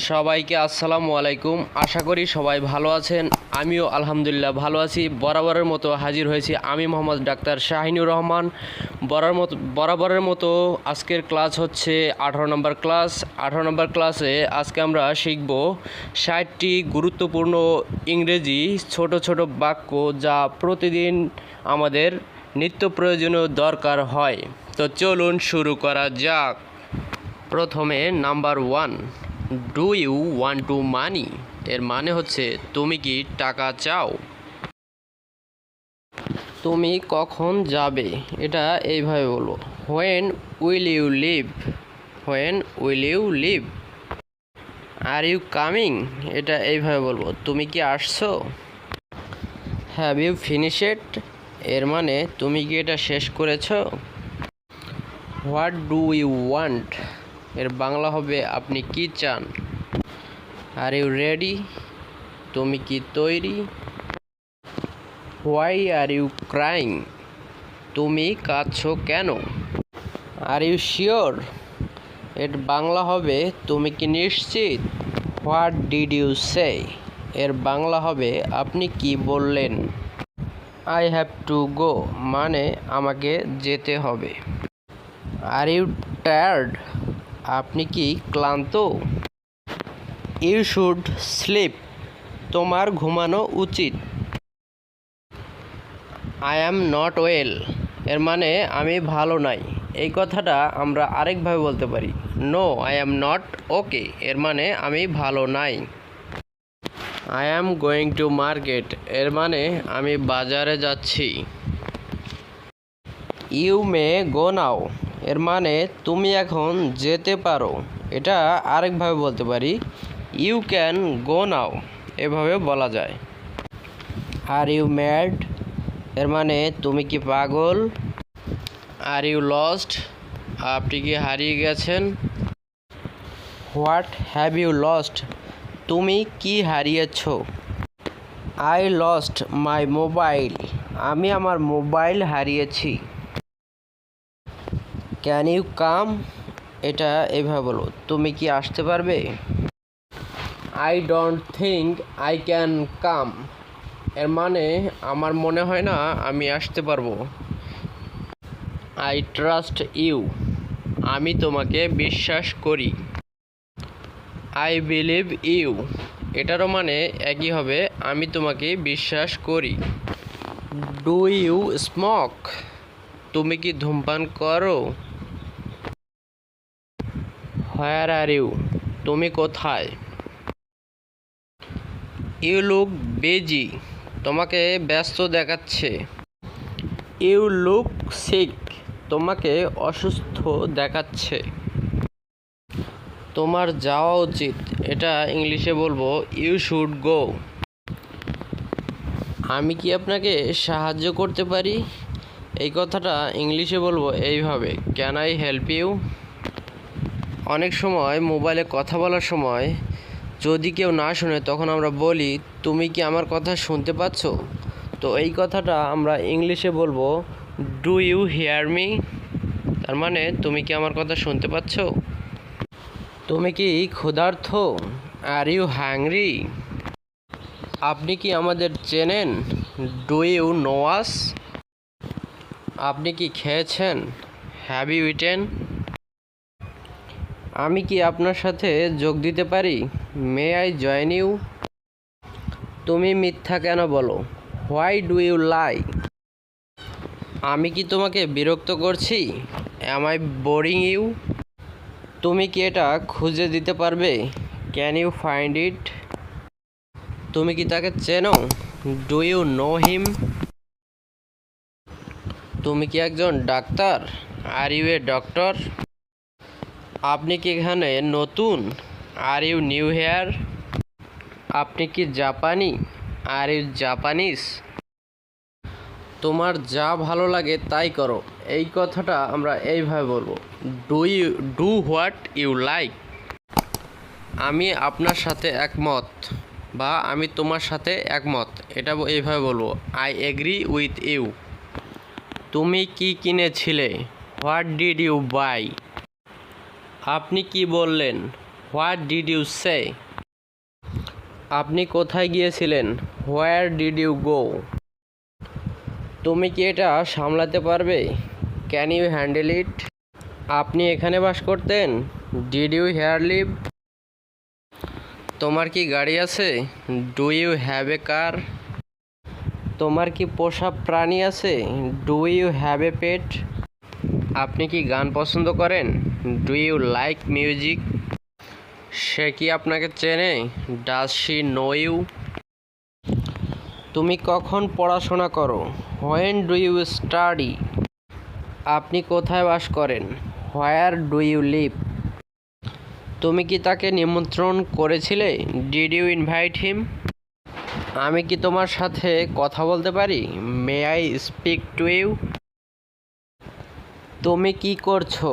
সবাইকে আসসালামু আলাইকুম। আশা করি সবাই ভালো আছেন। আমিও আলহামদুলিল্লাহ ভালো আছি। বরাবরের মতো হাজির হয়েছি আমি মোহাম্মদ ডাক্তার শাহিনুর রহমান। বরাবরের মতো আজকের ক্লাস হচ্ছে 18 নম্বর ক্লাস। 18 নম্বর ক্লাসে আজকে আমরা শিখব 60টি গুরুত্বপূর্ণ ইংরেজি ছোট ছোট বাক্য যা প্রতিদিন আমাদের নিত্য প্রয়োজনীয় দরকার হয়। তো চলুন শুরু করা যাক। প্রথমে number 1, do you want to money. এর মানে হচ্ছে তুমি কি টাকা চাও। তুমি কখন যাবে, এটা এইভাবে বলবো, when will you leave. When will you leave. Are you coming, এটা এইভাবে বলবো, তুমি কি আসছো। হ্যাভ ইউ ফিনিশড, এর মানে তুমি কি এটা শেষ করেছো। হোয়াট ডু ইউ ওয়ান্ট, এর বাংলা হবে আপনি কি চান। আর ইউ রেডি, তুমি কি তৈরি। হোয়াই আর ইউ ক্রাইং, তুমি কাঁদছো কেন। আর ইউ শিওর, এর বাংলা হবে তুমি কি নিশ্চিত। হোয়াট ডিড ইউ সে, এর বাংলা হবে আপনি কি বললেন। আই হ্যাভ টু গো, মানে আমাকে যেতে হবে। আর ইউ টায়ার্ড, আপনি কি ক্লান্ত। ইউ শুড স্লিপ, তোমার ঘুমানো উচিত। আই অ্যাম নট ওয়েল, এর মানে আমি ভালো নাই। এই কথাটা আমরা আরেকভাবে বলতে পারি, no I am not okay, এর মানে আমি ভালো নাই। I am going to market, এর মানে আমি বাজারে যাচ্ছি। ইউ মে গো নাও, এর মানে তুমি এখন যেতে পারো। এটা আরেকভাবে বলতে পারি, ইউ ক্যান গো নাও, এভাবে বলা যায়। আর ইউ ম্যাড, এর মানে তুমি কি পাগল। আর ইউ লস্ট, আপনি কি হারিয়ে গেছেন। হোয়াট হ্যাভ ইউ লস্ট, তুমি কি হারিয়েছ। আই লস্ট মাই মোবাইল, আমি আমার মোবাইল হারিয়েছি। ক্যান ইউ কাম, এটা এভাবে বলো, তুমি কি আসতে পারবে। I don't think I can come, এর মানে আমার মনে হয় না আমি আসতে পারবো। আই ট্রাস্ট ইউ, আমি তোমাকে বিশ্বাস করি। আই বিলিভ ইউ, এটারও মানে একই হবে, আমি তোমাকে বিশ্বাস করি। ডু ইউ স্মোক, তুমি কি ধূমপান করো। হোয়ার আর ইউ, তুমি কোথায়। ইউ লুক বিজি, তোমাকে ব্যস্ত দেখাচ্ছে। ইউ লুক সিক, তোমাকে অসুস্থ দেখাচ্ছে। তোমার যাওয়া উচিত, এটা ইংলিশে বলবো ইউ শুড গো। আমি কি আপনাকে সাহায্য করতে পারি, এই কথাটা ইংলিশে বলবো এইভাবে, ক্যান আই হেল্প ইউ। অনেক সময় মোবাইলে কথা বলার সময় যদি কেউ না শুনে তখন আমরা বলি, তুমি কি আমার কথা শুনতে পাচ্ছ। তো এই কথাটা আমরা ইংলিশে বলবো ডু ইউ হিয়ার মি, তার মানে তুমি কি আমার কথা শুনতে পাচ্ছ। তুমি কি ক্ষুধার্ত। আর ইউ হ্যাংরি, আপনি কি আমাদের চেনেন। ডু ইউ নো আস, আপনি কি খেয়েছেন। হ্যাভ ইউ ইটেন, আমি কি আপনার সাথে যোগ দিতে পারি। মে আই জয়েন ইউ, তুমি মিথ্যা কেন বলো। হোয়াই ডু ইউ লাই, আমি কি তোমাকে বিরক্ত করছি। অ্যাম আই বোরিং ইউ, তুমি কি এটা খুঁজে দিতে পারবে। ক্যান ইউ ফাইন্ড ইট, তুমি কি তাকে চেনো। ডু ইউ নো হিম, তুমি কি একজন ডাক্তার। আর ইউ এ ডক্টর, আপনি কি এখানে নতুন। আর ইউ নিউ হেয়ার, আপনি কি জাপানি। আর ইউ জাপানিজ, তোমার যা ভালো লাগে তাই করো। এই কথাটা আমরা এইভাবে বলবো, ডু হোয়াট ইউ লাইক। আমি আপনার সাথে একমত, বা আমি তোমার সাথে একমত, এটা এইভাবে বলবো, আই এগ্রি উইথ ইউ। তুমি কি কিনেছিলে। হোয়াট ডিড ইউ বাই, আপনি কি বললেন। What did you say? আপনি কোথায় গিয়েছিলেন? Where did you go? তুমি কি এটা সামলাতে পারবে? Can you handle it? আপনি এখানে বাস করতেন? Did you here live? তোমার কি গাড়ি আছে? Do you have a car? তোমার কি পোষা প্রাণী আছে? Do you have a pet? আপনি কি গান পছন্দ করেন? Do you like music? সে কি আপনাকে চেনে? Does she know you? তুমি কখন পড়াশোনা করো? When do you study? আপনি কোথায় বাস করেন? Where do you live? তুমি কি তাকে নিমন্ত্রণ করেছিলে? Did you invite him? আমি কি তোমার সাথে কথা বলতে পারি? May I speak to you? তুমি কি করছো?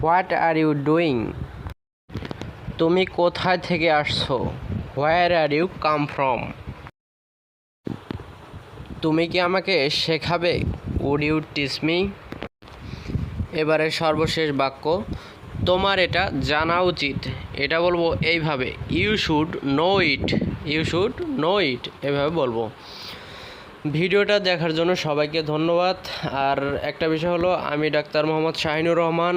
What are you doing? তুমি কোথায় থেকে আসছো? Where are you come from? তুমি কি আমাকে শেখাবে? Would you teach me? এবারে সর্বশেষ বাক্য, তোমার এটা জানা উচিত। এটা বলবো এইভাবে, you should know it. You should know it, এভাবে বলবো। ভিডিওটা দেখার জন্য সবাইকে ধন্যবাদ। আর একটা বিষয় হলো, আমি ডাক্তার মোহাম্মদ শাহিনুর রহমান।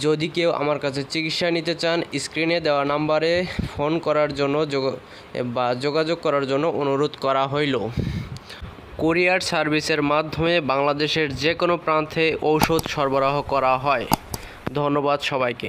যদি কেউ আমার কাছে চিকিৎসা নিতে চান, স্ক্রিনে দেওয়া নাম্বারে ফোন করার জন্য যোগাযোগ করার জন্য অনুরোধ করা হইল। কুরিয়ার সার্ভিসের মাধ্যমে বাংলাদেশের যে কোনো প্রান্তে ঔষধ সরবরাহ করা হয়। ধন্যবাদ সবাইকে।